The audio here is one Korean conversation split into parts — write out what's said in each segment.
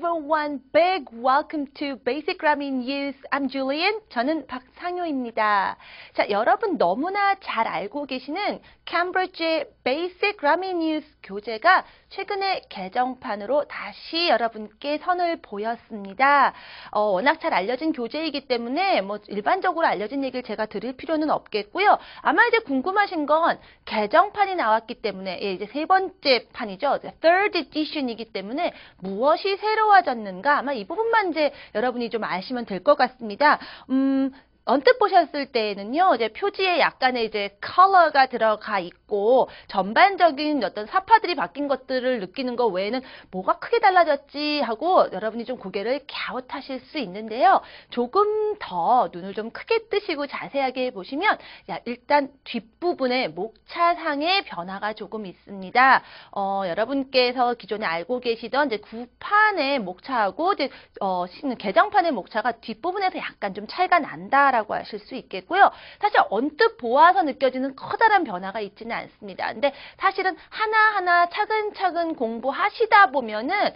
everyone. Big welcome to Basic Grammar in Use. I'm Julian. 저는 박상효입니다. 자, 여러분 너무나 잘 알고 계시는 캠브리지의 Basic Grammar in Use 교재가 최근에 개정판으로 다시 여러분께 선을 보였습니다. 워낙 잘 알려진 교재이기 때문에 뭐 일반적으로 알려진 얘기를 제가 드릴 필요는 없겠고요. 아마 이제 궁금하신 건 개정판이 나왔기 때문에 이제 세 번째 판이죠. Third edition이기 때문에 무엇이 새로워졌는가 아마 이 부분만 이제 여러분이 좀 아시면 될 것 같습니다. 언뜻 보셨을 때에는요, 이제 표지에 약간의 이제 컬러가 들어가 있고, 전반적인 어떤 사파들이 바뀐 것들을 느끼는 것 외에는 뭐가 크게 달라졌지 하고 여러분이 좀 고개를 갸웃하실 수 있는데요. 조금 더 눈을 좀 크게 뜨시고 자세하게 보시면, 일단 뒷부분에 목차상의 변화가 조금 있습니다. 여러분께서 기존에 알고 계시던 이제 구판의 목차하고 이제, 개정판의 목차가 뒷부분에서 약간 좀 차이가 난다. 라고 하실 수 있겠고요. 사실 언뜻 보아서 느껴지는 커다란 변화가 있지는 않습니다. 근데 사실은 하나하나 차근차근 공부하시다 보면은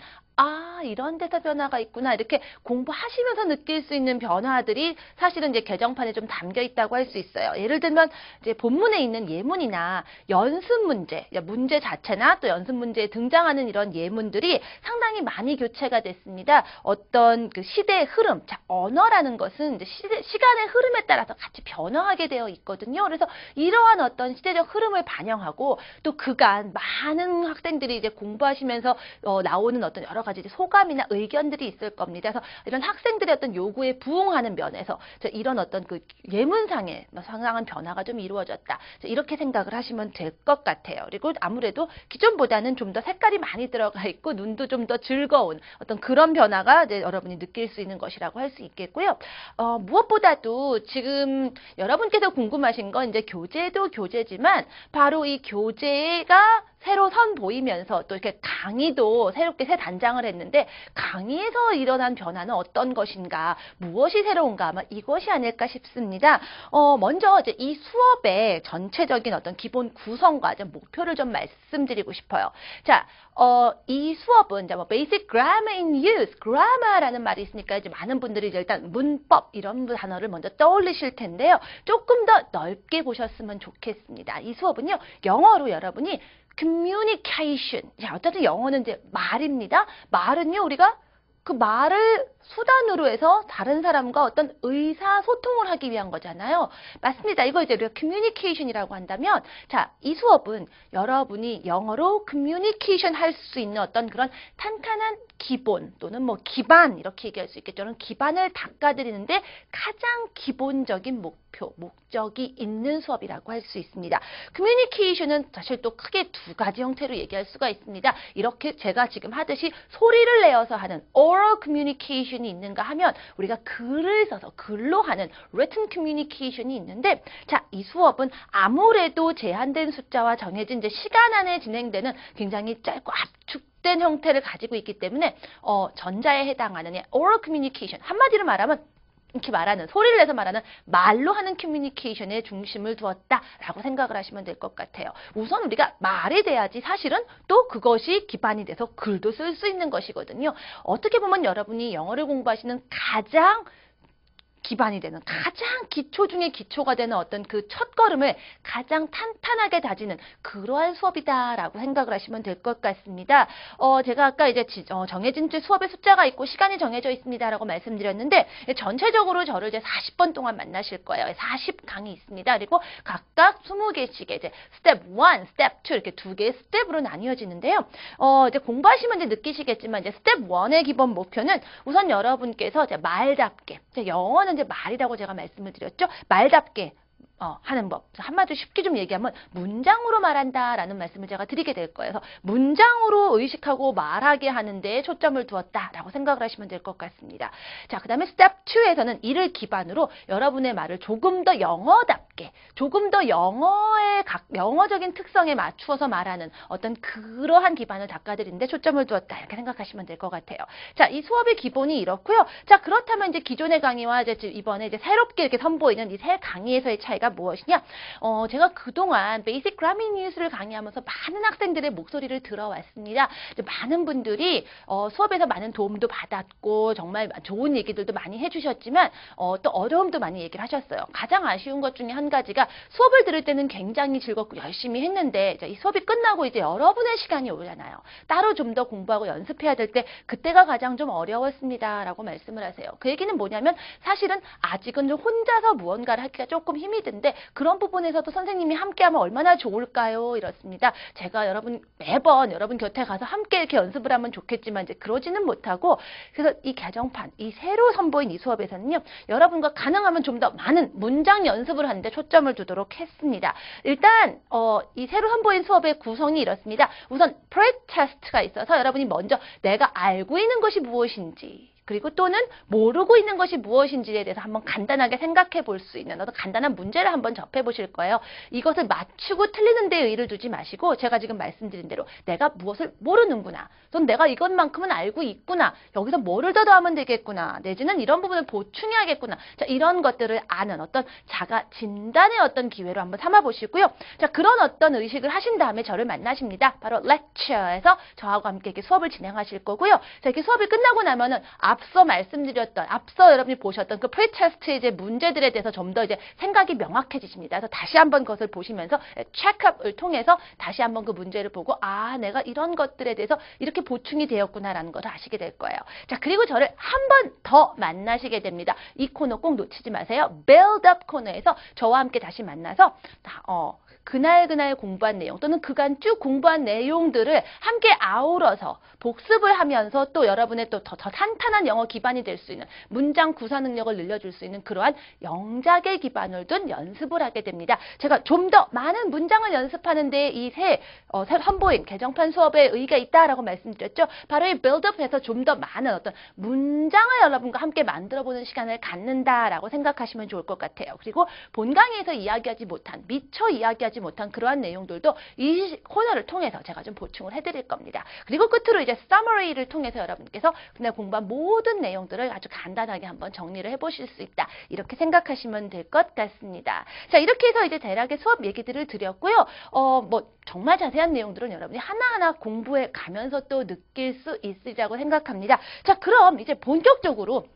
이런 데서 변화가 있구나. 이렇게 공부하시면서 느낄 수 있는 변화들이 사실은 이제 개정판에 좀 담겨 있다고 할 수 있어요. 예를 들면 이제 본문에 있는 예문이나 연습 문제, 문제 자체나 또 연습 문제에 등장하는 이런 예문들이 상당히 많이 교체가 됐습니다. 어떤 그 시대의 흐름, 자, 언어라는 것은 이제 시간의 흐름에 따라서 같이 변화하게 되어 있거든요. 그래서 이러한 어떤 시대적 흐름을 반영하고 또 그간 많은 학생들이 이제 공부하시면서 나오는 어떤 여러 가지 소감이나 의견들이 있을 겁니다. 그래서 이런 학생들의 어떤 요구에 부응하는 면에서 이런 어떤 그 예문상의 상당한 변화가 좀 이루어졌다. 이렇게 생각을 하시면 될 것 같아요. 그리고 아무래도 기존보다는 좀 더 색깔이 많이 들어가 있고 눈도 좀 더 즐거운 어떤 그런 변화가 이제 여러분이 느낄 수 있는 것이라고 할 수 있겠고요. 무엇보다도 지금 여러분께서 궁금하신 건 이제 교재도 교재지만 바로 이 교재가 새로 선보이면서 또 이렇게 강의도 새롭게 새 단장을 했는데 강의에서 일어난 변화는 어떤 것인가, 무엇이 새로운가, 아마 이것이 아닐까 싶습니다. 먼저 이제 이 수업의 전체적인 어떤 기본 구성과 좀 목표를 좀 말씀드리고 싶어요. 자, 이 수업은 이제 뭐 Basic Grammar in Use, Grammar라는 말이 있으니까 이제 많은 분들이 이제 일단 문법 이런 단어를 먼저 떠올리실 텐데요. 조금 더 넓게 보셨으면 좋겠습니다. 이 수업은요, 영어로 여러분이 communication. 자, 어쨌든 영어는 이제 말입니다. 말은요, 우리가 그 말을 수단으로 해서 다른 사람과 어떤 의사소통을 하기 위한 거잖아요. 맞습니다. 이거 이제 우리가 communication이라고 한다면, 자, 이 수업은 여러분이 영어로 communication 할 수 있는 어떤 그런 탄탄한 기본 또는 뭐 기반 이렇게 얘기할 수 있겠죠. 그런 기반을 닦아드리는데 가장 기본적인 목적이 있는 수업이라고 할 수 있습니다. communication은 사실 또 크게 두 가지 형태로 얘기할 수가 있습니다. 이렇게 제가 지금 하듯이 소리를 내어서 하는 oral communication이 있는가 하면 우리가 글을 써서 글로 하는 written communication이 있는데, 자, 이 수업은 아무래도 제한된 숫자와 정해진 이제 시간 안에 진행되는 굉장히 짧고 압축된 형태를 가지고 있기 때문에 전자에 해당하는 oral communication, 한마디로 말하면 이렇게 말하는, 소리를 내서 말하는 말로 하는 커뮤니케이션에 중심을 두었다라고 생각을 하시면 될 것 같아요. 우선 우리가 말이 돼야지 사실은 또 그것이 기반이 돼서 글도 쓸 수 있는 것이거든요. 어떻게 보면 여러분이 영어를 공부하시는 가장 기반이 되는, 가장 기초 중에 기초가 되는 어떤 그 첫걸음을 가장 탄탄하게 다지는 그러한 수업이다라고 생각을 하시면 될 것 같습니다. 제가 아까 이제 정해진 수업의 숫자가 있고 시간이 정해져 있습니다라고 말씀드렸는데, 전체적으로 저를 이제 40번 동안 만나실 거예요. 40강이 있습니다. 그리고 각각 20개씩의 이제 스텝 1, 스텝 2 이렇게 두 개의 스텝으로 나뉘어지는데요. 이제 공부하시면 이제 느끼시겠지만 이제 스텝 1의 기본 목표는 우선 여러분께서 이제 말답게, 영어는 이제 말이라고 제가 말씀을 드렸죠. 말답게 하는 법. 한마디로 쉽게 좀 얘기하면 문장으로 말한다라는 말씀을 제가 드리게 될 거예요. 그래서 문장으로 의식하고 말하게 하는 데 초점을 두었다라고 생각을 하시면 될 것 같습니다. 자, 그 다음에 스텝 2에서는 이를 기반으로 여러분의 말을 조금 더 영어답게 맞게 조금 더 영어적인 특성에 맞추어서 말하는 어떤 그러한 기반을 닦아드리는데 초점을 두었다 이렇게 생각하시면 될 것 같아요. 자, 이 수업의 기본이 이렇고요. 자, 그렇다면 이제 기존의 강의와 이제 이번에 이제 새롭게 이렇게 선보이는 이 세 강의에서의 차이가 무엇이냐? 제가 그동안 베이직 그라미 뉴스를 강의하면서 많은 학생들의 목소리를 들어왔습니다. 많은 분들이 수업에서 많은 도움도 받았고 정말 좋은 얘기들도 많이 해주셨지만 또 어려움도 많이 얘기를 하셨어요. 가장 아쉬운 것 중에 한 가지가 수업을 들을 때는 굉장히 즐겁고 열심히 했는데 이 수업이 끝나고 이제 여러분의 시간이 오잖아요. 따로 좀 더 공부하고 연습해야 될 때 그때가 가장 좀 어려웠습니다 라고 말씀을 하세요. 그 얘기는 뭐냐면 사실은 아직은 좀 혼자서 무언가를 하기가 조금 힘이 든데 그런 부분에서도 선생님이 함께하면 얼마나 좋을까요? 이렇습니다. 제가 매번 여러분 곁에 가서 함께 이렇게 연습을 하면 좋겠지만 이제 그러지는 못하고 그래서 이 개정판, 이 새로 선보인 이 수업에서는요. 여러분과 가능하면 좀 더 많은 문장 연습을 하는데 초점을 두도록 했습니다. 일단 이 새로 선보인 수업의 구성이 이렇습니다. 우선 프레테스트가 있어서 여러분이 먼저 내가 알고 있는 것이 무엇인지 그리고 또는 모르고 있는 것이 무엇인지에 대해서 한번 간단하게 생각해 볼 수 있는 어떤 간단한 문제를 한번 접해 보실 거예요. 이것을 맞추고 틀리는 데 의의를 두지 마시고 제가 지금 말씀드린 대로 내가 무엇을 모르는구나. 또 내가 이것만큼은 알고 있구나. 여기서 뭐를 더 더하면 되겠구나. 내지는 이런 부분을 보충해야겠구나. 자, 이런 것들을 아는 어떤 자가 진단의 어떤 기회로 한번 삼아 보시고요. 자, 그런 어떤 의식을 하신 다음에 저를 만나십니다. 바로 렉처에서 저하고 함께 이렇게 수업을 진행하실 거고요. 자, 이렇게 수업이 끝나고 나면은 앞서 여러분이 보셨던 그 프리테스트의 이제 문제들에 대해서 좀 더 이제 생각이 명확해지십니다. 그래서 다시 한번 그것을 보시면서 체크업을 통해서 다시 한번 그 문제를 보고 내가 이런 것들에 대해서 이렇게 보충이 되었구나라는 것을 아시게 될 거예요. 자, 그리고 저를 한 번 더 만나시게 됩니다. 이 코너 꼭 놓치지 마세요. Build Up 코너에서 저와 함께 다시 만나서 그날 공부한 내용 또는 그간 쭉 공부한 내용들을 함께 아우러서 복습을 하면서 또 여러분의 또 더 탄탄한 영어 기반이 될 수 있는 문장 구사 능력을 늘려줄 수 있는 그러한 영작의 기반을 둔 연습을 하게 됩니다. 제가 좀 더 많은 문장을 연습하는 데 이 새 선보인 개정판 수업에 의의가 있다라고 말씀드렸죠. 바로 이 빌드업에서 좀 더 많은 어떤 문장을 여러분과 함께 만들어보는 시간을 갖는다라고 생각하시면 좋을 것 같아요. 그리고 본 강의에서 미처 이야기하지 못한 그러한 내용들도 이 코너를 통해서 제가 좀 보충을 해드릴 겁니다. 그리고 끝으로 이제 summary를 통해서 여러분께서 그날 공부한 모든 내용들을 아주 간단하게 한번 정리를 해보실 수 있다. 이렇게 생각하시면 될 것 같습니다. 자, 이렇게 해서 이제 대략의 수업 얘기들을 드렸고요. 정말 자세한 내용들은 여러분이 하나하나 공부해 가면서 또 느낄 수 있으리라고 생각합니다. 자, 그럼 이제 본격적으로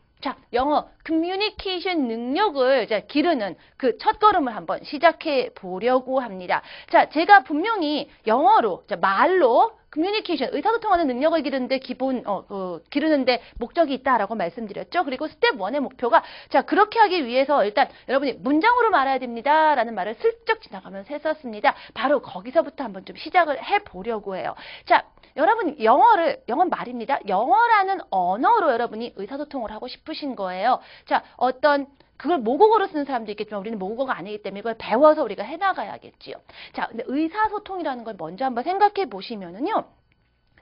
영어 커뮤니케이션 능력을 이제 기르는 그 첫걸음을 한번 시작해 보려고 합니다. 자, 제가 분명히 영어로, 말로 커뮤니케이션, 의사소통하는 능력을 기르는데 목적이 있다라고 말씀드렸죠. 그리고 스텝 1의 목표가 그렇게 하기 위해서 일단 여러분이 문장으로 말해야 됩니다라는 말을 슬쩍 지나가면서 했었습니다. 바로 거기서부터 한번 좀 시작을 해 보려고 해요. 자, 여러분 영어 말입니다. 영어라는 언어로 여러분이 의사소통을 하고 싶으신 거예요. 자, 그걸 모국어로 쓰는 사람도 있겠지만 우리는 모국어가 아니기 때문에 이걸 배워서 우리가 해나가야겠지요. 자, 근데 의사소통이라는 걸 먼저 한번 생각해 보시면은요.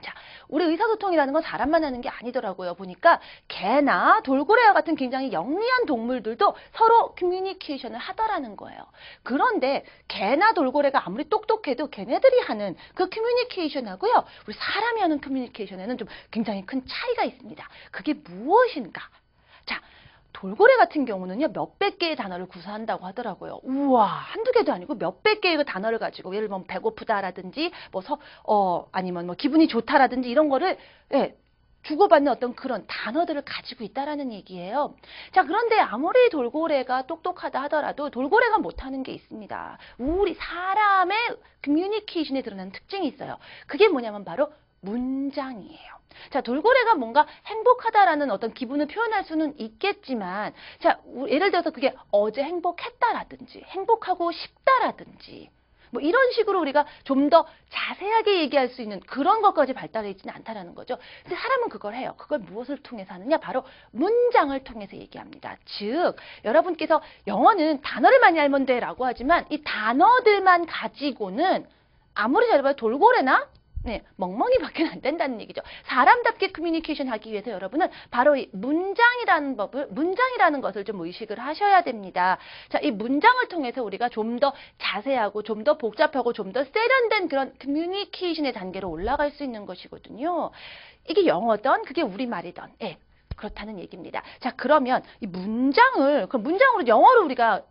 자, 우리 의사소통이라는 건 사람만 하는 게 아니더라고요. 보니까 개나 돌고래와 같은 굉장히 영리한 동물들도 서로 커뮤니케이션을 하더라는 거예요. 그런데 개나 돌고래가 아무리 똑똑해도 걔네들이 하는 그 커뮤니케이션하고요. 우리 사람이 하는 커뮤니케이션에는 좀 굉장히 큰 차이가 있습니다. 그게 무엇인가? 자, 돌고래 같은 경우는요, 몇백 개의 단어를 구사한다고 하더라고요. 우와, 한두 개도 아니고 몇백 개의 단어를 가지고, 예를 들면 배고프다라든지, 아니면 기분이 좋다라든지 이런 거를, 주고받는 어떤 그런 단어들을 가지고 있다라는 얘기예요. 자, 그런데 아무리 돌고래가 똑똑하다 하더라도 돌고래가 못하는 게 있습니다. 우리 사람의 커뮤니케이션에 드러나는 특징이 있어요. 그게 뭐냐면 바로 문장이에요. 자, 돌고래가 뭔가 행복하다라는 어떤 기분을 표현할 수는 있겠지만, 자, 예를 들어서 그게 어제 행복했다라든지, 행복하고 싶다라든지, 이런 식으로 우리가 좀 더 자세하게 얘기할 수 있는 그런 것까지 발달해 있지는 않다라는 거죠. 근데 사람은 그걸 해요. 그걸 무엇을 통해서 하느냐? 바로 문장을 통해서 얘기합니다. 즉, 여러분께서 영어는 단어를 많이 알면 돼라고 하지만 이 단어들만 가지고는 아무리 잘 봐도 돌고래나 네, 멍멍이밖에 안 된다는 얘기죠. 사람답게 커뮤니케이션 하기 위해서 여러분은 바로 이 문장이라는 것을 좀 의식을 하셔야 됩니다. 자, 이 문장을 통해서 우리가 좀 더 자세하고 좀 더 복잡하고 좀 더 세련된 그런 커뮤니케이션의 단계로 올라갈 수 있는 것이거든요. 이게 영어든 그게 우리말이든 예, 그렇다는 얘기입니다. 자, 그러면 이 그럼 문장으로 영어로 우리가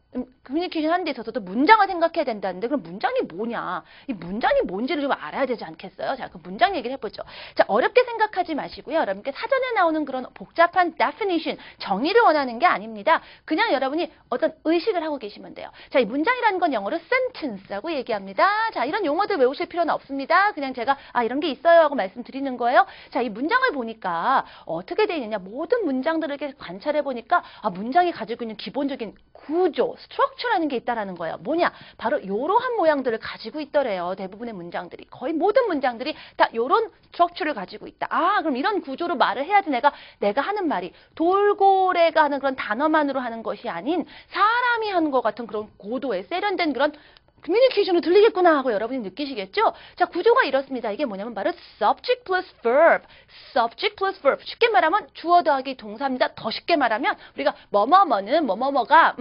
커뮤니케이션 하는 데 있어서도 문장을 생각해야 된다는데 그럼 문장이 뭐냐? 이 문장이 뭔지를 좀 알아야 되지 않겠어요? 자, 그 문장 얘기를 해보죠. 자, 어렵게 생각하지 마시고요. 여러분께 사전에 나오는 그런 복잡한 definition, 정의를 원하는 게 아닙니다. 그냥 여러분이 어떤 의식을 하고 계시면 돼요. 자, 이 문장이라는 건 영어로 sentence라고 얘기합니다. 자, 이런 용어들 외우실 필요는 없습니다. 그냥 제가 이런 게 있어요 하고 말씀드리는 거예요. 자, 이 문장을 보니까 어떻게 되어 있느냐? 모든 문장들을 이렇게 관찰해 보니까 문장이 가지고 있는 기본적인 구조, 스트럭처라는 게 있다라는 거예요. 뭐냐? 바로 이러한 모양들을 가지고 있더래요. 대부분의 문장들이. 거의 모든 문장들이 다 이런 스트럭처를 가지고 있다. 그럼 이런 구조로 말을 해야지 내가 하는 말이 돌고래가 하는 그런 단어만으로 하는 것이 아닌 사람이 하는 것 같은 그런 고도의 세련된 그런 커뮤니케이션으로 들리겠구나 하고 여러분이 느끼시겠죠? 자, 구조가 이렇습니다. 이게 뭐냐면 바로 subject plus verb. subject plus verb. 쉽게 말하면 주어 더하기 동사입니다. 더 쉽게 말하면 우리가 뭐뭐뭐는 뭐뭐뭐가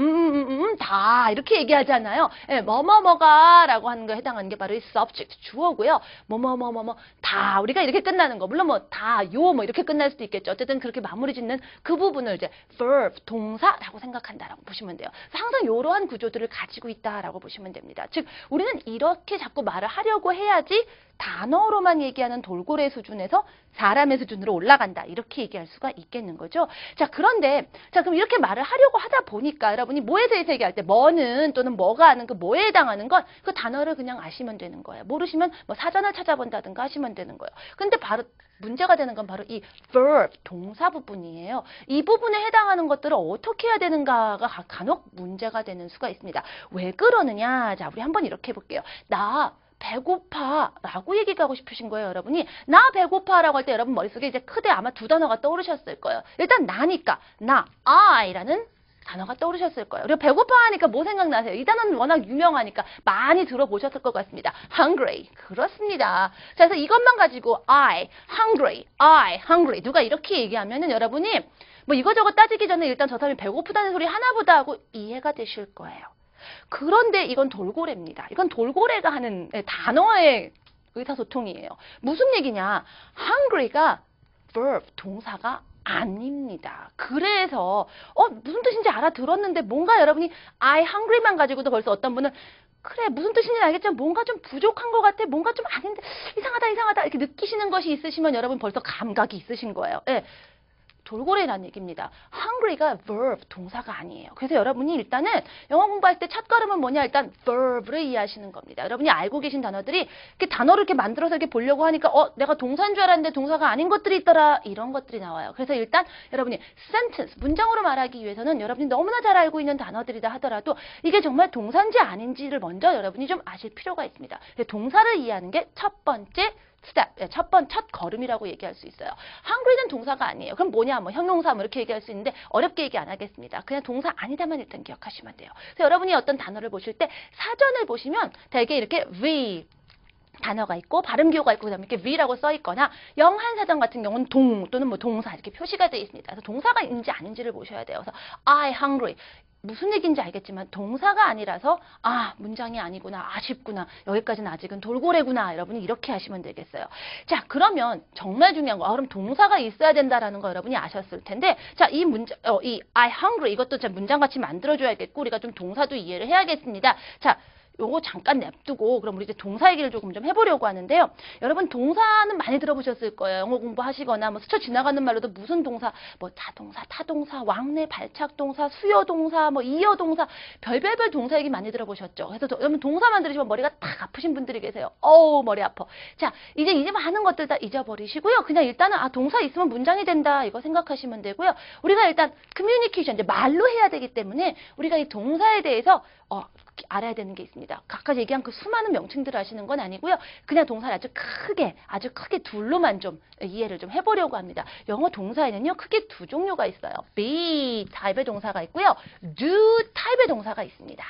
다 이렇게 얘기하잖아요. 예, 뭐뭐뭐가 라고 하는 거에 해당하는 게 바로 이 subject 주어고요. 뭐뭐뭐뭐뭐 다 우리가 이렇게 끝나는 거. 물론 뭐 다 요 뭐 이렇게 끝날 수도 있겠죠. 어쨌든 그렇게 마무리 짓는 그 부분을 이제 verb 동사라고 생각한다라고 보시면 돼요. 항상 이러한 구조들을 가지고 있다라고 보시면 됩니다. 즉 우리는 이렇게 자꾸 말을 하려고 해야지 단어로만 얘기하는 돌고래 수준에서 사람의 수준으로 올라간다. 이렇게 얘기할 수가 있겠는 거죠. 자, 그런데 그럼 이렇게 말을 하려고 하다 보니까 여러분이 뭐에 대해서 얘기할 때 뭐는 또는 뭐가 하는 그 뭐에 해당하는 건 그 단어를 그냥 아시면 되는 거예요. 모르시면 뭐 사전을 찾아본다든가 하시면 되는 거예요. 근데 바로 문제가 되는 건 바로 이 verb, 동사 부분이에요. 이 부분에 해당하는 것들을 어떻게 해야 되는가가 간혹 문제가 되는 수가 있습니다. 왜 그러느냐? 자, 우리 한번 이렇게 해볼게요. 나 배고파 라고 얘기하고 싶으신 거예요, 여러분이. 나 배고파 라고 할 때 여러분 머릿속에 이제 크게 아마 두 단어가 떠오르셨을 거예요. 일단 나니까, I라는 단어가 떠오르셨을 거예요. 그리고 배고파 하니까 뭐 생각나세요? 이 단어는 워낙 유명하니까 많이 들어보셨을 것 같습니다. hungry. 그렇습니다. 자, 그래서 이것만 가지고 I, hungry. 누가 이렇게 얘기하면은 여러분이 뭐 이거저거 따지기 전에 일단 저 사람이 배고프다는 소리 하나보다 하고 이해가 되실 거예요. 그런데 이건 돌고래입니다. 이건 돌고래가 하는 단어의 의사소통이에요. 무슨 얘기냐? hungry가 verb, 동사가 아닙니다. 그래서 무슨 뜻인지 알아들었는데 뭔가 여러분이 I hungry만 가지고도 벌써 어떤 분은 그래 무슨 뜻인지 알겠지만 뭔가 좀 부족한 것 같아. 뭔가 좀 아닌데 이상하다 이렇게 느끼시는 것이 있으시면 여러분 벌써 감각이 있으신 거예요. 예. 돌고래라는 얘기입니다. hungry가 verb, 동사가 아니에요. 그래서 여러분이 일단은 영어 공부할 때 첫걸음은 뭐냐? 일단 verb를 이해하시는 겁니다. 여러분이 알고 계신 단어들이 이렇게 단어를 이렇게 만들어서 이렇게 보려고 하니까 내가 동사인 줄 알았는데 동사가 아닌 것들이 있더라. 이런 것들이 나와요. 그래서 일단 여러분이 sentence, 문장으로 말하기 위해서는 여러분이 너무나 잘 알고 있는 단어들이다 하더라도 이게 정말 동사인지 아닌지를 먼저 여러분이 좀 아실 필요가 있습니다. 동사를 이해하는 게 첫 번째 스텝, 첫 걸음이라고 얘기할 수 있어요. hungry는 동사가 아니에요. 그럼 뭐냐? 뭐 형용사 뭐 이렇게 얘기할 수 있는데 어렵게 얘기 안 하겠습니다. 그냥 동사 아니다만 일단 기억하시면 돼요. 그래서 여러분이 어떤 단어를 보실 때 사전을 보시면 되게 이렇게 V 단어가 있고 발음 기호가 있고 그다음에 이렇게 V라고 써 있거나 영한사전 같은 경우는 동 또는 뭐 동사 이렇게 표시가 되어 있습니다. 그래서 동사가 있는지 아닌지를 보셔야 돼요. 그래서 I hungry 무슨 얘기인지 알겠지만 동사가 아니라서 문장이 아니구나, 아쉽구나, 여기까지는 아직은 돌고래구나, 여러분이 이렇게 하시면 되겠어요. 자, 그러면 정말 중요한 거, 그럼 동사가 있어야 된다라는 거 여러분이 아셨을 텐데, 자, 이 문장, 이 I hungry 이것도 문장같이 만들어줘야겠고 우리가 좀 동사도 이해를 해야겠습니다. 자, 요거 잠깐 냅두고 그럼 우리 이제 동사 얘기를 조금 좀 해보려고 하는데요. 여러분 동사는 많이 들어보셨을 거예요. 영어 공부하시거나 뭐 스쳐 지나가는 말로도 무슨 동사, 뭐 자동사, 타동사, 왕래, 발착 동사, 수요 동사, 뭐 이어 동사, 별별별 동사 얘기 많이 들어보셨죠. 그래서 여러분 동사만 들으시면 머리가 딱 아프신 분들이 계세요. 머리 아파. 자, 이제 많은 것들 다 잊어버리시고요. 그냥 일단은 동사 있으면 문장이 된다 이거 생각하시면 되고요. 우리가 일단 커뮤니케이션 이제 말로 해야 되기 때문에 우리가 이 동사에 대해서 알아야 되는 게 있습니다. 각각 얘기한 그 수많은 명칭들을 아시는 건 아니고요. 그냥 동사를 아주 크게 둘로만 좀 이해를 좀 해보려고 합니다. 영어 동사에는요, 크게 두 종류가 있어요. be 타입의 동사가 있고요. do 타입의 동사가 있습니다.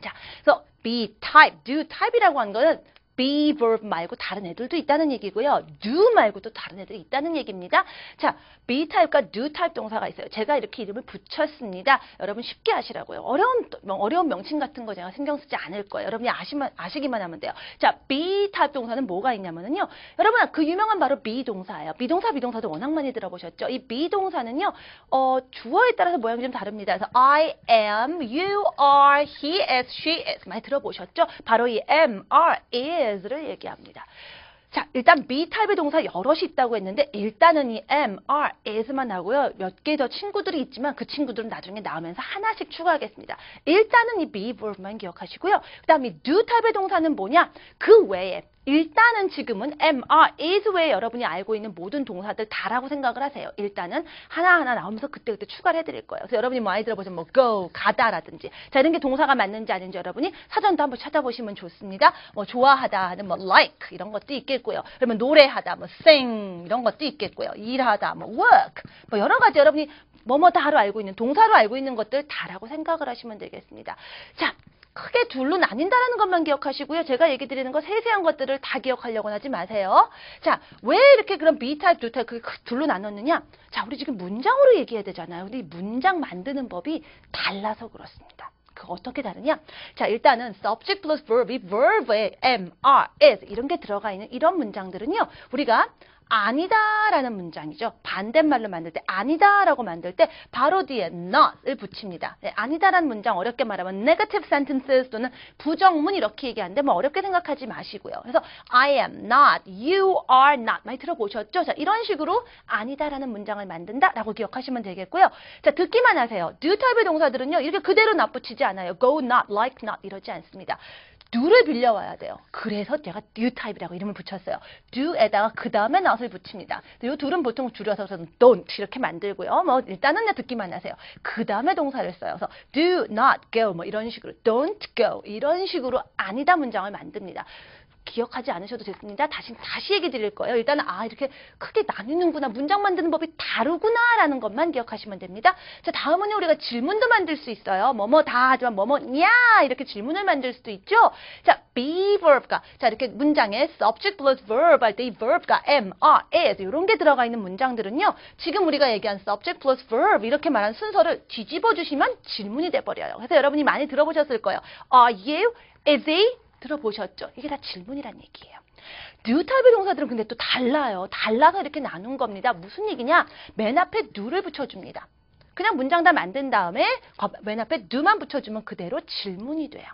자, 그래서 be type, do type이라고 하는 거는 be verb 말고 다른 애들도 있다는 얘기고요. do 말고도 다른 애들이 있다는 얘기입니다. 자, be 타입과 do 타입 동사가 있어요. 제가 이렇게 이름을 붙였습니다. 여러분 쉽게 아시라고요. 어려운 명칭 같은 거 제가 신경 쓰지 않을 거예요. 여러분이 아시기만 하면 돼요. 자, be 타입 동사는 뭐가 있냐면요. 여러분 그 유명한 바로 be 동사예요. 비동사, 비동사도 워낙 많이 들어보셨죠? 이 be 동사는요. 주어에 따라서 모양이 좀 다릅니다. 그래서 I am, you are, he is, she is 많이 들어보셨죠? 바로 이 am, are, is를 얘기합니다. 자, 일단 be 타입의 동사 여럿이 있다고 했는데 일단은 이 am, are, is만 하고요. 몇 개 더 친구들이 있지만 그 친구들은 나중에 나오면서 하나씩 추가하겠습니다. 일단은 이 be verb만 기억하시고요. 그 다음에 do 타입의 동사는 뭐냐? 그 외에 일단은 지금은 am, are, is 외에 여러분이 알고 있는 모든 동사들 다라고 생각을 하세요. 일단은 하나하나 나오면서 그때그때 추가를 해드릴 거예요. 그래서 여러분이 많이 들어보시면 뭐 go, 가다라든지 자 이런 게 동사가 맞는지 아닌지 여러분이 사전도 한번 찾아보시면 좋습니다. 뭐 좋아하다 하는 뭐 like 이런 것도 있겠고요. 그러면 노래하다 뭐 sing 이런 것도 있겠고요. 일하다 뭐 work 뭐 여러 가지 여러분이 뭐뭐다로 알고 있는 동사로 알고 있는 것들 다라고 생각을 하시면 되겠습니다. 자. 크게 둘로 나뉜다는 것만 기억하시고요. 제가 얘기 드리는 거 세세한 것들을 다 기억하려고 하지 마세요. 자, 왜 이렇게 그럼 B 타입, D 타입 그게 둘로 나눴느냐? 자, 우리 지금 문장으로 얘기해야 되잖아요. 근데 이 문장 만드는 법이 달라서 그렇습니다. 그거 어떻게 다르냐? 자, 일단은 subject plus verb, 이 verb에 am, are, is 이런 게 들어가 있는 이런 문장들은요. 우리가 아니다라는 문장이죠. 반대말로 만들 때 아니다라고 만들 때 바로 뒤에 not을 붙입니다. 네, 아니다라는 문장 어렵게 말하면 negative sentences 또는 부정문 이렇게 얘기하는데 뭐 어렵게 생각하지 마시고요. 그래서 I am not, you are not 많이 들어보셨죠? 자, 이런 식으로 아니다라는 문장을 만든다라고 기억하시면 되겠고요. 자, 듣기만 하세요. do 타입의 동사들은요. 이렇게 그대로 not 붙이지 않아요. go not, like not 이러지 않습니다. do를 빌려와야 돼요. 그래서 제가 do 타입이라고 이름을 붙였어요. do에다가 그 다음에 not을 붙입니다. 이 둘은 보통 줄여서 don't 이렇게 만들고요. 뭐 일단은 그냥 듣기만 하세요. 그 다음에 동사를 써요. 그래서 do not go 뭐 이런 식으로 don't go 이런 식으로 아니다 문장을 만듭니다. 기억하지 않으셔도 됐습니다. 다시 얘기 드릴 거예요. 일단은 이렇게 크게 나뉘는구나. 문장 만드는 법이 다르구나라는 것만 기억하시면 됩니다. 자, 다음은 우리가 질문도 만들 수 있어요. 뭐뭐 다 하지만 뭐뭐냐 이렇게 질문을 만들 수도 있죠. 자, be verb가 자 이렇게 문장에 subject plus verb 할 때 이 verb가 am, are, is 이런 게 들어가 있는 문장들은요. 지금 우리가 얘기한 subject plus verb 이렇게 말한 순서를 뒤집어 주시면 질문이 돼 버려요. 그래서 여러분이 많이 들어보셨을 거예요. Are you? Is he? 들어보셨죠? 이게 다 질문이란 얘기예요. do 타입의 동사들은 근데 또 달라요. 달라서 이렇게 나눈 겁니다. 무슨 얘기냐? 맨 앞에 do를 붙여줍니다. 그냥 문장 다 만든 다음에 맨 앞에 do만 붙여주면 그대로 질문이 돼요.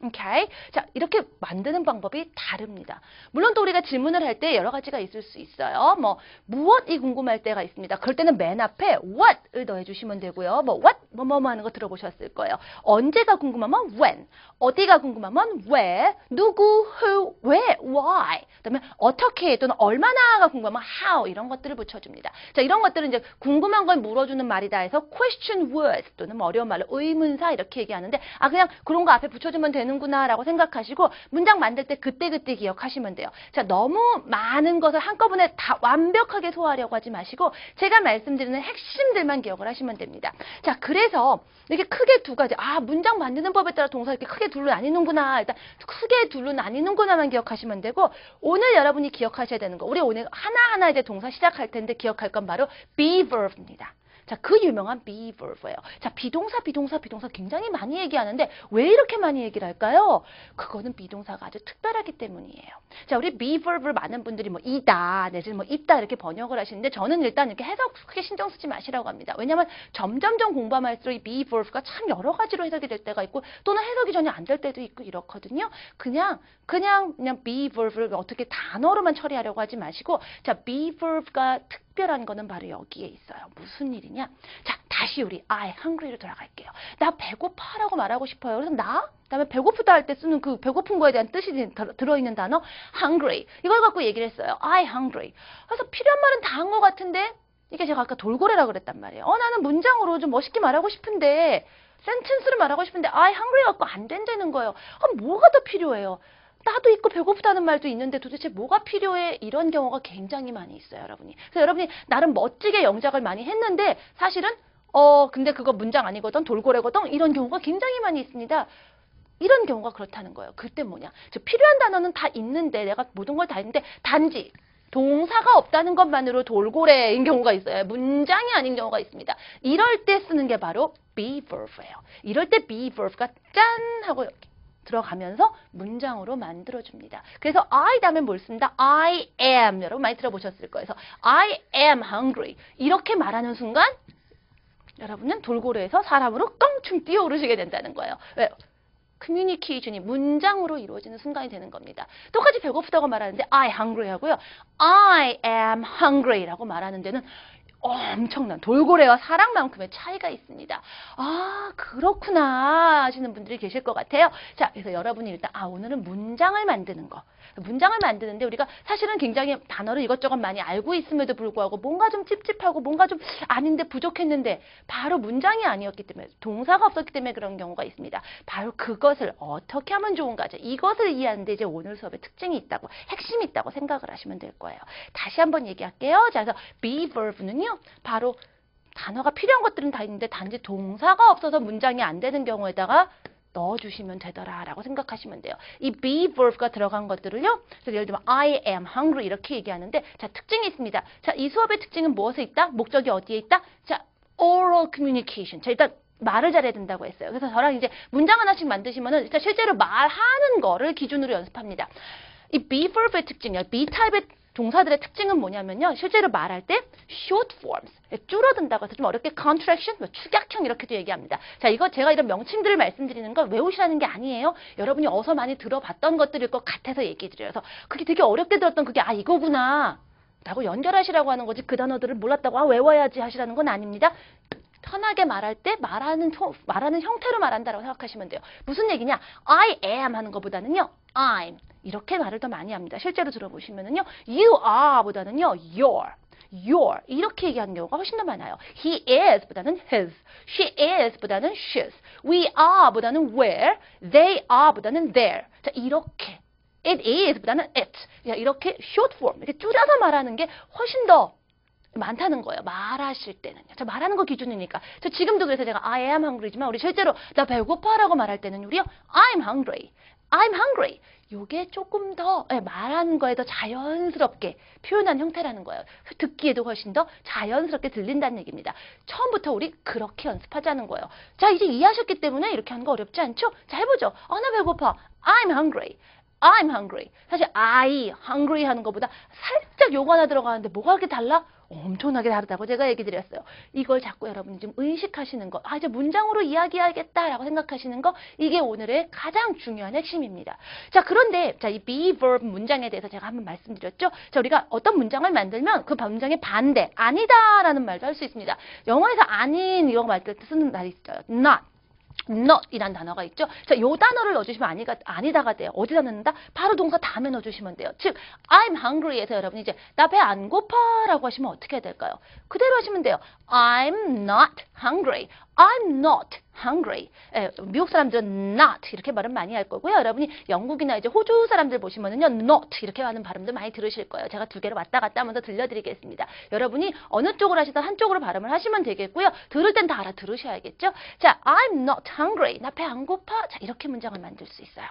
오케이? 자, 이렇게 만드는 방법이 다릅니다. 물론 또 우리가 질문을 할 때 여러 가지가 있을 수 있어요. 뭐 무엇이 궁금할 때가 있습니다. 그럴 때는 맨 앞에 what을 넣어 주시면 되고요. 뭐 what 뭐뭐 하는 거 들어보셨을 거예요. 언제가 궁금하면 when, 어디가 궁금하면 where, 누구, who, where, why. 그다음에 어떻게 또는 얼마나가 궁금하면 how 이런 것들을 붙여 줍니다. 자, 이런 것들은 이제 궁금한 걸 물어주는 말이다 해서 question words 또는 뭐 어려운 말로 의문사 이렇게 얘기하는데 그냥 그런 거 앞에 붙여 주면 되는구나라고 생각하시고 문장 만들 때 그때그때 기억하시면 돼요. 자, 너무 많은 것을 한꺼번에 다 완벽하게 소화하려고 하지 마시고 제가 말씀드리는 핵심들만 기억을 하시면 됩니다. 자, 그래서 이렇게 크게 두 가지 문장 만드는 법에 따라 동사 이렇게 크게 둘로 나뉘는구나. 일단 크게 둘로 나뉘는구나만 기억하시면 되고 오늘 여러분이 기억하셔야 되는 거 우리 오늘 하나하나 이제 동사 시작할 텐데 기억할 건 바로 be verb입니다. 자, 그 유명한 be verb예요. 자, 비동사 굉장히 많이 얘기하는데 왜 이렇게 많이 얘기를 할까요? 그거는 비동사가 아주 특별하기 때문이에요. 자, 우리 be verb을 많은 분들이 뭐 이다, 내지는 뭐 있다 이렇게 번역을 하시는데 저는 일단 이렇게 해석 크게 신경 쓰지 마시라고 합니다. 왜냐하면 점점점 공부하면 할수록 이 be verb가 참 여러 가지로 해석이 될 때가 있고 또는 해석이 전혀 안 될 때도 있고 이렇거든요. 그냥 be verb을 어떻게 단어로만 처리하려고 하지 마시고 자, be verb가 특별한 거는 바로 여기에 있어요. 무슨 일이냐? 자, 다시 우리 I hungry로 돌아갈게요. 나 배고파라고 말하고 싶어요. 그래서 그다음에 배고프다 할 때 쓰는 그 배고픈 거에 대한 뜻이 들어있는 단어 hungry. 이걸 갖고 얘기를 했어요. I hungry. 그래서 필요한 말은 다 한 것 같은데 이게 제가 아까 돌고래라 그랬단 말이에요. 나는 문장으로 좀 멋있게 말하고 싶은데 센텐스를 말하고 싶은데 I hungry 갖고 안 된다는 거예요. 뭐가 더 필요해요? 나도 있고 배고프다는 말도 있는데 도대체 뭐가 필요해? 이런 경우가 굉장히 많이 있어요, 여러분이. 그래서 여러분이 나름 멋지게 영작을 많이 했는데 사실은 근데 그거 문장 아니거든, 돌고래거든 이런 경우가 굉장히 많이 있습니다. 이런 경우가 그렇다는 거예요. 그때 뭐냐? 즉 필요한 단어는 다 있는데 내가 모든 걸 다 있는데 단지 동사가 없다는 것만으로 돌고래인 경우가 있어요. 문장이 아닌 경우가 있습니다. 이럴 때 쓰는 게 바로 be verb예요. 이럴 때 be verb가 짠 하고 여기 들어가면서 문장으로 만들어줍니다. 그래서 I 다음에 뭘 쓴다? I am. 여러분 많이 들어보셨을 거예요. 그래서 I am hungry. 이렇게 말하는 순간 여러분은 돌고래에서 사람으로 껑충 뛰어오르시게 된다는 거예요. 왜요? 커뮤니케이션이 문장으로 이루어지는 순간이 되는 겁니다. 똑같이 배고프다고 말하는데 I hungry 하고요. I am hungry라고 말하는 데는 엄청난 돌고래와 사랑만큼의 차이가 있습니다. 아, 그렇구나 하시는 분들이 계실 것 같아요. 자, 그래서 여러분이 일단 오늘은 문장을 만드는 거. 문장을 만드는데 우리가 사실은 굉장히 단어를 이것저것 많이 알고 있음에도 불구하고 뭔가 좀 찝찝하고 뭔가 좀 아닌데 부족했는데 바로 문장이 아니었기 때문에 동사가 없었기 때문에 그런 경우가 있습니다. 바로 그것을 어떻게 하면 좋은가 이것을 이해하는데 이제 오늘 수업에 특징이 있다고 핵심이 있다고 생각을 하시면 될 거예요. 다시 한번 얘기할게요. 자, 그래서 be verb는요. 바로 단어가 필요한 것들은 다 있는데 단지 동사가 없어서 문장이 안 되는 경우에다가 넣어주시면 되더라라고 생각하시면 돼요. 이 be verb가 들어간 것들을요. 그래서 예를 들면 I am hungry 이렇게 얘기하는데 자 특징이 있습니다. 자, 이 수업의 특징은 무엇에 있다? 목적이 어디에 있다? 자, oral communication. 자, 일단 말을 잘해야 된다고 했어요. 그래서 저랑 이제 문장 하나씩 만드시면은 일단 실제로 말하는 거를 기준으로 연습합니다. 이 be verb의 특징이요. be 타입의 동사들의 특징은 뭐냐면요. 실제로 말할 때 short forms, 줄어든다고 해서 좀 어렵게 contraction, 축약형 이렇게도 얘기합니다. 자, 이거 제가 이런 명칭들을 말씀드리는 건 외우시라는 게 아니에요. 여러분이 어서 많이 들어봤던 것들일 것 같아서 얘기 드려요. 그래서 그게 되게 어렵게 들었던 그게 이거구나 라고 연결하시라고 하는 거지 그 단어들을 몰랐다고 외워야지 하시라는 건 아닙니다. 편하게 말할 때 말하는 형태로 말한다라고 생각하시면 돼요. 무슨 얘기냐? I am 하는 것보다는요. I'm 이렇게 말을 더 많이 합니다. 실제로 들어보시면은요. You are 보다는요. your 이렇게 얘기하는 경우가 훨씬 더 많아요. He is 보다는 his, she is 보다는 she's, we are 보다는 where, they are 보다는 their. 자, 이렇게 it is 보다는 it. 이렇게 short form 이렇게 줄여서 말하는 게 훨씬 더 많다는 거예요. 말하실 때는요. 저 말하는 거 기준이니까. 저 지금도 그래서 제가 I am hungry지만 우리 실제로 나 배고파라고 말할 때는 우리요. I'm hungry. I'm hungry. 요게 조금 더 말하는 거에 더 자연스럽게 표현한 형태라는 거예요. 듣기에도 훨씬 더 자연스럽게 들린다는 얘기입니다. 처음부터 우리 그렇게 연습하자는 거예요. 자, 이제 이해하셨기 때문에 이렇게 하는 거 어렵지 않죠? 자, 해보죠. 나 배고파. I'm hungry. I'm hungry. 사실 I hungry 하는 것보다 살짝 요거 하나 들어가는데 뭐가 그렇게 달라? 엄청나게 다르다고 제가 얘기 드렸어요. 이걸 자꾸 여러분이 좀 의식하시는 거. 이제 문장으로 이야기해야겠다라고 생각하시는 거. 이게 오늘의 가장 중요한 핵심입니다. 자, 그런데 자, 이 be verb 문장에 대해서 제가 한번 말씀드렸죠. 자, 우리가 어떤 문장을 만들면 그 문장의 반대, 아니다라는 말도 할 수 있습니다. 영어에서 아닌 이런 말 때 쓰는 말이 있어요. not 이란 단어가 있죠. 자, 요 단어를 넣어주시면 아니다가 돼요. 어디다 넣는다? 바로 동사 다음에 넣어주시면 돼요. 즉, I'm hungry에서 여러분이 이제 나 배 안 고파라고 하시면 어떻게 해야 될까요? 그대로 하시면 돼요. I'm not hungry. I'm not hungry. 미국 사람들은 not 이렇게 발음 많이 할 거고요. 여러분이 영국이나 이제 호주 사람들 보시면은요, not 이렇게 하는 발음도 많이 들으실 거예요. 제가 두 개로 왔다 갔다 하면서 들려드리겠습니다. 여러분이 어느 쪽으로 하시든 한쪽으로 발음을 하시면 되겠고요. 들을 땐 다 알아들으셔야겠죠. 자, I'm not hungry. 나 배 안 고파. 자, 이렇게 문장을 만들 수 있어요.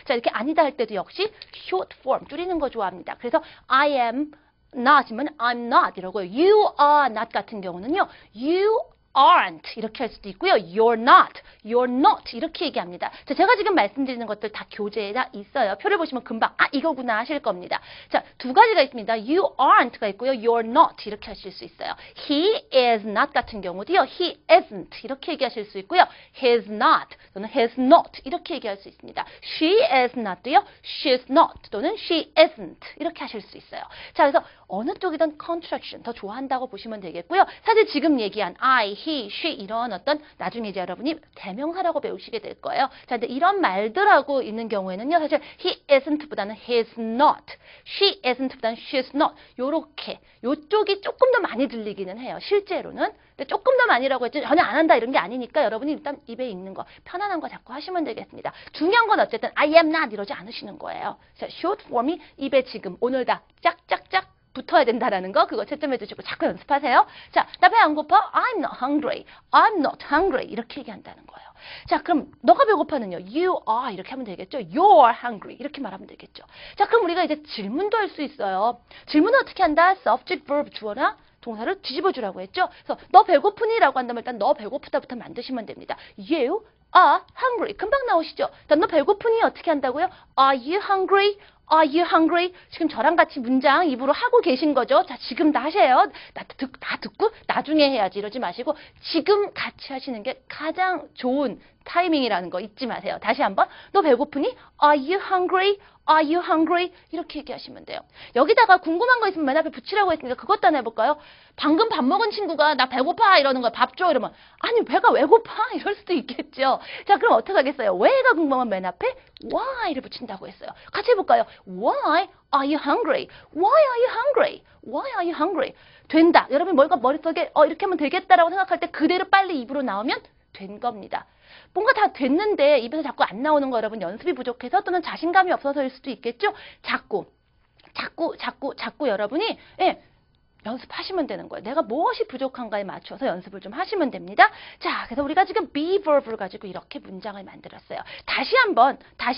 자, 이렇게 아니다 할 때도 역시 short form 줄이는 거 좋아합니다. 그래서 I am not이면 I'm not 이러고요. You are not 같은 경우는요. You aren't 이렇게 할 수도 있고요. You're not 이렇게 얘기합니다. 자, 제가 지금 말씀드리는 것들 다 교재에다 있어요. 표를 보시면 금방 이거구나 하실 겁니다. 자, 두 가지가 있습니다. You aren't가 있고요. You're not 이렇게 하실 수 있어요. He is not 같은 경우도요. He isn't 이렇게 얘기하실 수 있고요. He's not 또는 he's not 이렇게 얘기할 수 있습니다. She is not도요. She's not 또는 she isn't 이렇게 하실 수 있어요. 자, 그래서 어느 쪽이든 contraction 더 좋아한다고 보시면 되겠고요. 사실 지금 얘기한 I, he, she 이런 어떤 나중에 이제 여러분이 대명사라고 배우시게 될 거예요. 자, 근데 이런 말들하고 있는 경우에는요. 사실 he isn't보다는 he's not, she isn't보다는 she's not 요렇게 요쪽이 조금 더 많이 들리기는 해요. 실제로는. 근데 조금 더 많이라고 했지 전혀 안 한다 이런 게 아니니까 여러분이 일단 입에 있는 거 편안한 거 자꾸 하시면 되겠습니다. 중요한 건 어쨌든 I am not 이러지 않으시는 거예요. 자, short form이 입에 지금 오늘 다 짝짝짝 붙어야 된다라는 거 그거 채점해 주시고 자꾸 연습하세요. 자, 나 배 안 고파? I'm not hungry. I'm not hungry. 이렇게 얘기한다는 거예요. 자, 그럼 너가 배고파는요? You are 이렇게 하면 되겠죠? You're hungry 이렇게 말하면 되겠죠. 자, 그럼 우리가 이제 질문도 할 수 있어요. 질문은 어떻게 한다? Subject, verb, 주어나 동사를 뒤집어 주라고 했죠. 그래서 너 배고프니? 라고 한다면 일단 너 배고프다부터 만드시면 됩니다. You are hungry. 금방 나오시죠? 너 배고프니? 어떻게 한다고요? Are you hungry? Are you hungry? 지금 저랑 같이 문장 입으로 하고 계신 거죠? 자, 지금 다 하세요. 다 듣고 나중에 해야지 이러지 마시고 지금 같이 하시는 게 가장 좋은 타이밍이라는 거 잊지 마세요. 다시 한번. 너 배고프니? Are you hungry? Are you hungry? 이렇게 얘기하시면 돼요. 여기다가 궁금한 거 있으면 맨 앞에 붙이라고 했으니까 그것도 하나 해볼까요? 방금 밥 먹은 친구가 나 배고파 이러는 거야. 밥 줘 이러면 아니 배가 왜 고파? 이럴 수도 있겠죠. 자, 그럼 어떻게 하겠어요? 왜가 궁금하면 맨 앞에 why를 붙인다고 했어요. 같이 해볼까요? Why are you hungry? Why are you hungry? Why are you hungry? 된다. 여러분 뭔가 머릿속에 이렇게 하면 되겠다라고 생각할 때 그대로 빨리 입으로 나오면 된 겁니다. 뭔가 다 됐는데 입에서 자꾸 안 나오는 거 여러분 연습이 부족해서 또는 자신감이 없어서일 수도 있겠죠. 자꾸 여러분이 연습하시면 되는 거예요. 내가 무엇이 부족한가에 맞춰서 연습을 좀 하시면 됩니다. 자, 그래서 우리가 지금 be verb를 가지고 이렇게 문장을 만들었어요. 다시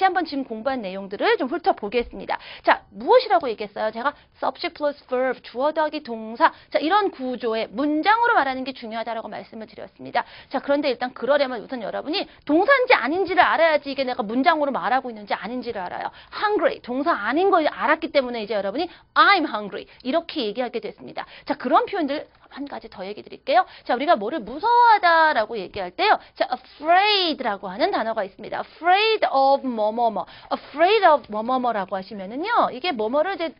한번 지금 공부한 내용들을 좀 훑어보겠습니다. 자, 무엇이라고 얘기했어요? 제가 subject plus verb, 주어 더하기 동사. 자, 이런 구조의 문장으로 말하는 게 중요하다라고 말씀을 드렸습니다. 자, 그런데 일단 그러려면 우선 여러분이 동사인지 아닌지를 알아야지 이게 내가 문장으로 말하고 있는지 아닌지를 알아요. hungry, 동사 아닌 걸 알았기 때문에 이제 여러분이 I'm hungry 이렇게 얘기하게 됐습니다. 자, 그런 표현들 한 가지 더 얘기 드릴게요. 자, 우리가 뭐를 무서워하다라고 얘기할 때요. 자, afraid라고 하는 단어가 있습니다. afraid of 뭐뭐뭐. afraid of 뭐뭐뭐라고 하시면은요. 이게 뭐뭐를 이제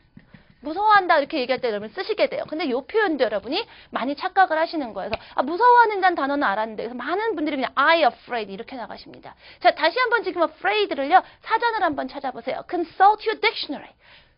무서워한다 이렇게 얘기할 때 여러분 쓰시게 돼요. 근데 이 표현도 여러분이 많이 착각을 하시는 거예요. 그래서 무서워하는다는 단어는 알았는데 그래서 많은 분들이 그냥 I afraid 이렇게 나가십니다. 자, 다시 한번 지금 afraid를요. 사전을 한번 찾아보세요. consult your dictionary.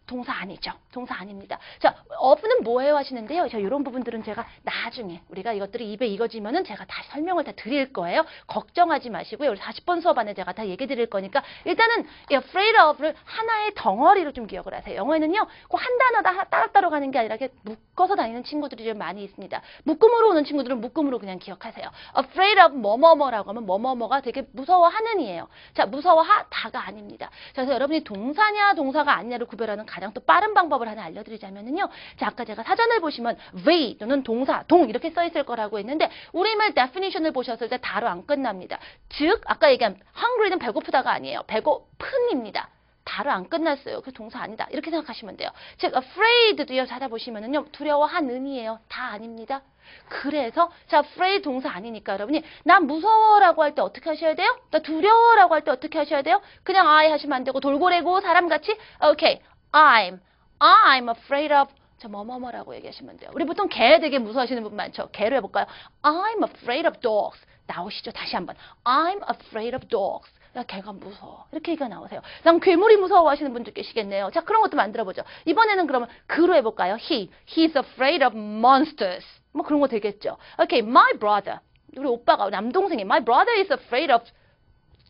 동사 아니죠. 동사 아닙니다. 자, of는 뭐예요 하시는데요. 자, 이런 부분들은 제가 나중에 우리가 이것들이 입에 익어지면은 제가 다 설명을 다 드릴 거예요. 걱정하지 마시고요. 우리 40번 수업 안에 제가 다 얘기 드릴 거니까 일단은 이 afraid of를 하나의 덩어리로 좀 기억을 하세요. 영어에는요. 꼭 한 단어 다 따로따로 가는 게 아니라 이렇게 묶어서 다니는 친구들이 좀 많이 있습니다. 묶음으로 오는 친구들은 묶음으로 그냥 기억하세요. afraid of 뭐뭐뭐라고 하면 뭐뭐뭐가 되게 무서워하는 이에요. 자, 무서워하다가 아닙니다. 자, 그래서 여러분이 동사냐 동사가 아니냐를 구별하는 가장 또 빠른 방법을 하나 알려드리자면요. 자, 아까 제가 사전을 보시면 V 또는 동사, 동 이렇게 써 있을 거라고 했는데 우리말 definition을 보셨을 때 다로 안 끝납니다. 즉, 아까 얘기한 hungry는 배고프다가 아니에요. 배고픈입니다. 다로 안 끝났어요. 그 동사 아니다. 이렇게 생각하시면 돼요. 즉, afraid도요. 찾아보시면은요. 두려워하는이에요. 다 아닙니다. 그래서 자, afraid 동사 아니니까 여러분이 나 무서워라고 할 때 어떻게 하셔야 돼요? 나 두려워라고 할 때 어떻게 하셔야 돼요? 그냥 I 하시면 안 되고 돌고래고 사람같이 오케이. I'm afraid of 자, 뭐뭐뭐라고 얘기하시면 돼요. 우리 보통 개 되게 무서워하시는 분 많죠. 개로 해볼까요? I'm afraid of dogs. 나오시죠. 다시 한번. I'm afraid of dogs. 야, 개가 무서워. 이렇게 얘기가 나오세요. 난 괴물이 무서워 하시는 분들 계시겠네요. 자, 그런 것도 만들어보죠. 이번에는 그러면 그로 해볼까요? He's afraid of monsters. 뭐 그런 거 되겠죠. Okay, my brother. 우리 오빠가, 남동생이 my brother is afraid of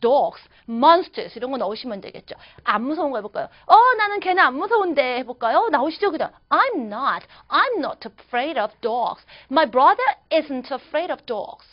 dogs, monsters 이런 거 넣으시면 되겠죠. 안 무서운 거 해볼까요? 나는 걔는 안 무서운데 해볼까요? 나오시죠 그냥. I'm not afraid of dogs. My brother isn't afraid of dogs.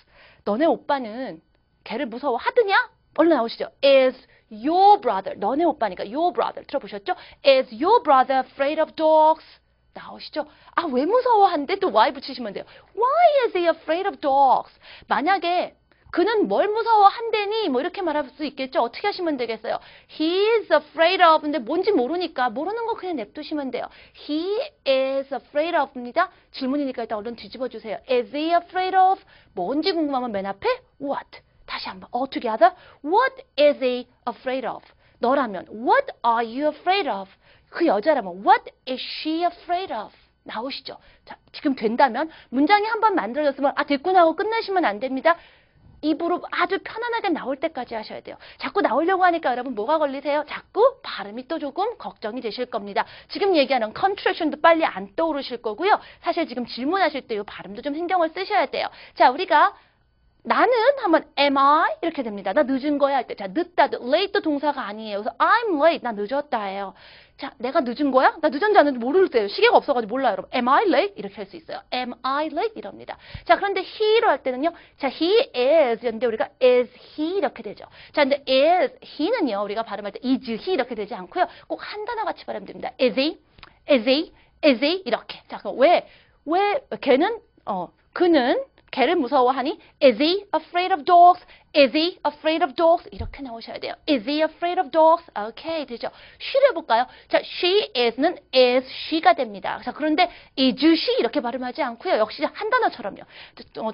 너네 오빠는 걔를 무서워하드냐? 얼른 나오시죠. Is your brother, 너네 오빠니까 your brother 들어보셨죠? Is your brother afraid of dogs? 나오시죠? 아, 왜 무서워한데? 또 why 붙이시면 돼요. Why is he afraid of dogs? 만약에 그는 뭘 무서워한대니? 뭐 이렇게 말할 수 있겠죠? 어떻게 하시면 되겠어요? He is afraid of. 근데 뭔지 모르니까 모르는 거 그냥 냅두시면 돼요. He is afraid of입니다. 질문이니까 일단 얼른 뒤집어 주세요. Is he afraid of? 뭔지 궁금하면 맨 앞에 what. 다시 한번. All together. What is he afraid of? 너라면 what are you afraid of? 그 여자라면 what is she afraid of? 나오시죠? 자, 지금 된다면 문장이 한번 만들어졌으면 됐구나 하고 끝내시면 안 됩니다. 입으로 아주 편안하게 나올 때까지 하셔야 돼요. 자꾸 나오려고 하니까 여러분 뭐가 걸리세요? 자꾸 발음이 또 조금 걱정이 되실 겁니다. 지금 얘기하는 contraction도 빨리 안 떠오르실 거고요. 사실 지금 질문하실 때 이 발음도 좀 신경을 쓰셔야 돼요. 자, 우리가 나는 하면 am I 이렇게 됩니다. 나 늦은 거야 할 때. 자, 늦다도 late도 동사가 아니에요. 그래서 I'm late. 나 늦었다예요. 자, 내가 늦은 거야? 나 늦은지 안 늦은지 모를 때요. 시계가 없어가지고 몰라요, 여러분. Am I late? 이렇게 할 수 있어요. Am I late? 이럽니다. 자, 그런데 he로 할 때는요. 자, he is. 였는데 우리가 is he 이렇게 되죠. 자, 근데 is he는요. 우리가 발음할 때 is he 이렇게 되지 않고요. 꼭 한 단어 같이 발음이 됩니다. is he, is he, is he 이렇게. 자, 그럼 왜 걔는 그는 개를 무서워하니? Is he afraid of dogs? Is he afraid of dogs? 이렇게 나오셔야 돼요. Is he afraid of dogs? 오케이, 되죠. she를 해볼까요? 자, she is는 is she가 됩니다. 자, 그런데 is she 이렇게 발음하지 않고요. 역시 한 단어처럼요.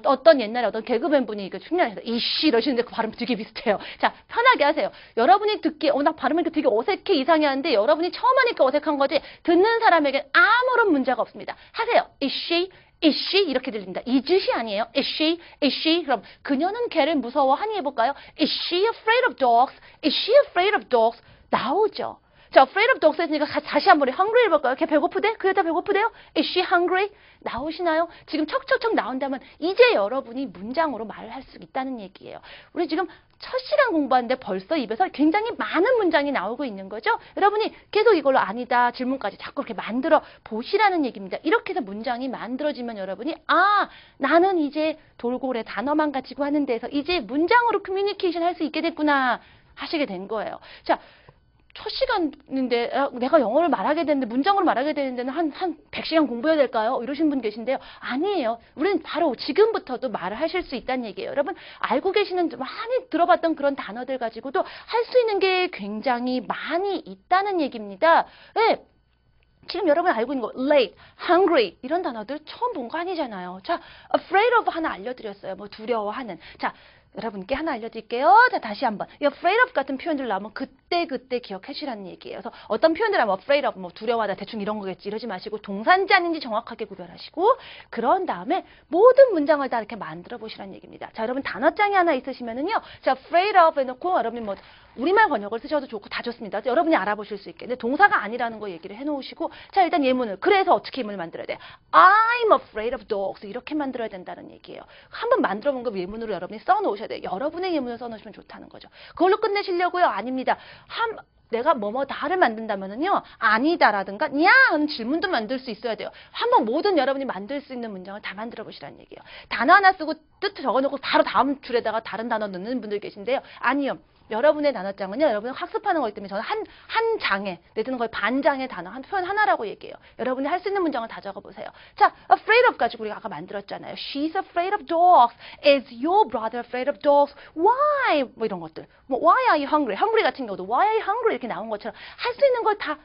어떤 옛날에 어떤 개그맨 분이 이거 흉내내서 is she 이러시는데 그 발음 되게 비슷해요. 자, 편하게 하세요. 여러분이 듣기에 나 발음이 되게 어색해 이상해 하는데 여러분이 처음 하니까 어색한 거지 듣는 사람에게 아무런 문제가 없습니다. 하세요. Is she? Is she? 이렇게 들립니다. is she 아니에요. Is she? Is she? 그럼 그녀는 개를 무서워하니 해볼까요? Is she afraid of dogs? Is she afraid of dogs? 나오죠. 자, afraid of dogs 했으니까 다시 한번 hungry 해볼까요? 걔 배고프대? 그 여자 배고프대요? Is she hungry? 나오시나요? 지금 척척척 나온다면 이제 여러분이 문장으로 말을 할 수 있다는 얘기예요. 우리 지금 첫 시간 공부하는데 벌써 입에서 굉장히 많은 문장이 나오고 있는 거죠. 여러분이 계속 이걸로 아니다 질문까지 자꾸 이렇게 만들어 보시라는 얘기입니다. 이렇게 해서 문장이 만들어지면 여러분이 나는 이제 돌고래 단어만 가지고 하는 데서 이제 문장으로 커뮤니케이션 할 수 있게 됐구나 하시게 된 거예요. 자, 첫 시간인데 내가 영어를 말하게 되는데 문장으로 말하게 되는 데는 한 100시간 공부해야 될까요? 이러신 분 계신데요. 아니에요. 우리는 바로 지금부터도 말을 하실 수 있다는 얘기예요. 여러분 알고 계시는 많이 들어봤던 그런 단어들 가지고도 할 수 있는 게 굉장히 많이 있다는 얘기입니다. 네. 지금 여러분 알고 있는 거 late, hungry 이런 단어들 처음 본 거 아니잖아요. 자, afraid of 하나 알려드렸어요. 뭐 두려워하는. 자, 여러분께 하나 알려드릴게요. 자, 다시 한번. 이 afraid of 같은 표현들 나오면 그때 기억하시라는 얘기예요. 그래서 어떤 표현들 하면 afraid of, 뭐 두려워하다, 대충 이런 거겠지. 이러지 마시고 동사인지 아닌지 정확하게 구별하시고 그런 다음에 모든 문장을 다 이렇게 만들어 보시라는 얘기입니다. 자, 여러분 단어장이 하나 있으시면은요. 자, afraid of 해놓고 여러분이 뭐 우리말 번역을 쓰셔도 좋고 다 좋습니다. 여러분이 알아보실 수 있게. 근데 동사가 아니라는 거 얘기를 해놓으시고 자, 일단 예문을. 그래서 어떻게 예문을 만들어야 돼? I'm afraid of dogs. 이렇게 만들어야 된다는 얘기예요. 한번 만들어 본 거 예문으로 여러분이 써놓으셔야 돼요. 여러분의 예문을 써놓으시면 좋다는 거죠. 그걸로 끝내시려고요? 아닙니다. 내가 뭐다를 만든다면은요, 아니다라든가, 냐! 하는 질문도 만들 수 있어야 돼요. 한번 모든 여러분이 만들 수 있는 문장을 다 만들어 보시라는 얘기예요. 단어 하나 쓰고 뜻 적어놓고 바로 다음 줄에다가 다른 단어 넣는 분들 계신데요. 아니요. 여러분의 단어장은요, 여러분이 학습하는 거기 때문에 저는 한 장에, 내지는 거의 반 장의 단어, 한 표현 하나라고 얘기해요. 여러분이 할 수 있는 문장을 다 적어보세요. 자, afraid of 가지고 우리가 아까 만들었잖아요. She's afraid of dogs. Is your brother afraid of dogs? Why? 뭐 이런 것들. 뭐, why are you hungry? hungry 같은 경우도 why are you hungry? 이렇게 나온 것처럼 할 수 있는 걸 다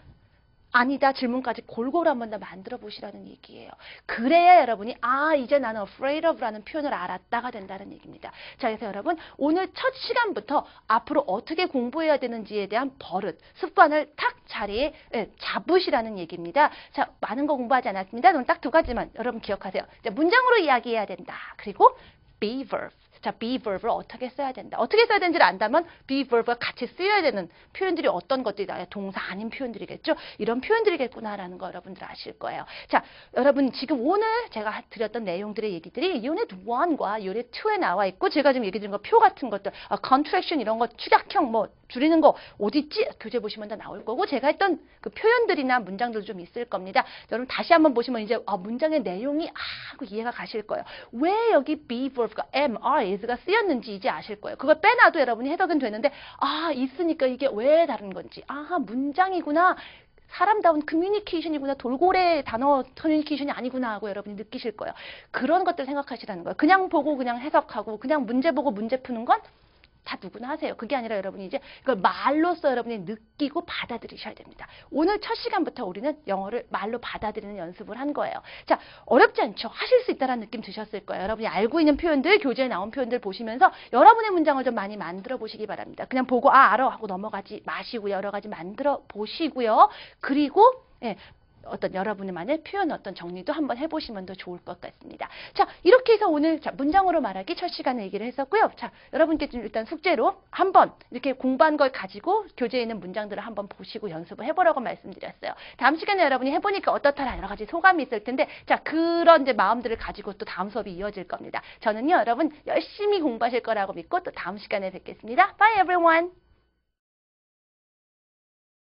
아니다 질문까지 골고루 한번 더 만들어 보시라는 얘기예요. 그래야 여러분이 이제 나는 afraid of라는 표현을 알았다가 된다는 얘기입니다. 자, 그래서 여러분 오늘 첫 시간부터 앞으로 어떻게 공부해야 되는지에 대한 버릇, 습관을 탁 자리에 잡으시라는 얘기입니다. 자, 많은 거 공부하지 않았습니다. 그럼 딱 두 가지만 여러분 기억하세요. 자, 문장으로 이야기해야 된다. 그리고 be verb. 자, be verb을 어떻게 써야 된다. 어떻게 써야 되는지를 안다면 be verb가 같이 쓰여야 되는 표현들이 어떤 것들이다. 동사 아닌 표현들이겠죠. 이런 표현들이겠구나라는 거 여러분들 아실 거예요. 자, 여러분 지금 오늘 제가 드렸던 내용들의 얘기들이 Unit 1과 Unit 2에 나와 있고 제가 지금 얘기 드린 거 표 같은 것들, contraction 이런 거 축약형 뭐 줄이는 거 어디 있지? 교재 보시면 다 나올 거고 제가 했던 그 표현들이나 문장들 좀 있을 겁니다. 여러분 다시 한번 보시면 이제 문장의 내용이 하고 이해가 가실 거예요. 왜 여기 be verb가 am, are, is가 쓰였는지 이제 아실 거예요. 그걸 빼놔도 여러분이 해석은 되는데 있으니까 이게 왜 다른 건지 문장이구나. 사람다운 커뮤니케이션이구나. 돌고래 단어 커뮤니케이션이 아니구나 하고 여러분이 느끼실 거예요. 그런 것들 생각하시라는 거예요. 그냥 보고 그냥 해석하고 그냥 문제 보고 문제 푸는 건 다 누구나 하세요. 그게 아니라 여러분이 이제 이걸 말로써 여러분이 느끼고 받아들이셔야 됩니다. 오늘 첫 시간부터 우리는 영어를 말로 받아들이는 연습을 한 거예요. 자, 어렵지 않죠? 하실 수 있다는 느낌 드셨을 거예요. 여러분이 알고 있는 표현들, 교재에 나온 표현들 보시면서 여러분의 문장을 좀 많이 만들어 보시기 바랍니다. 그냥 보고 알아 하고 넘어가지 마시고 여러 가지 만들어 보시고요. 그리고 어떤 여러분만의 표현 어떤 정리도 한번 해보시면 더 좋을 것 같습니다. 자, 이렇게 해서 오늘 문장으로 말하기 첫 시간에 얘기를 했었고요. 자, 여러분께 좀 일단 숙제로 한번 이렇게 공부한 걸 가지고 교재에 있는 문장들을 한번 보시고 연습을 해보라고 말씀드렸어요. 다음 시간에 여러분이 해보니까 어떻더라 여러 가지 소감이 있을 텐데, 자, 그런 이제 마음들을 가지고 또 다음 수업이 이어질 겁니다. 저는요, 여러분 열심히 공부하실 거라고 믿고 또 다음 시간에 뵙겠습니다. Bye everyone!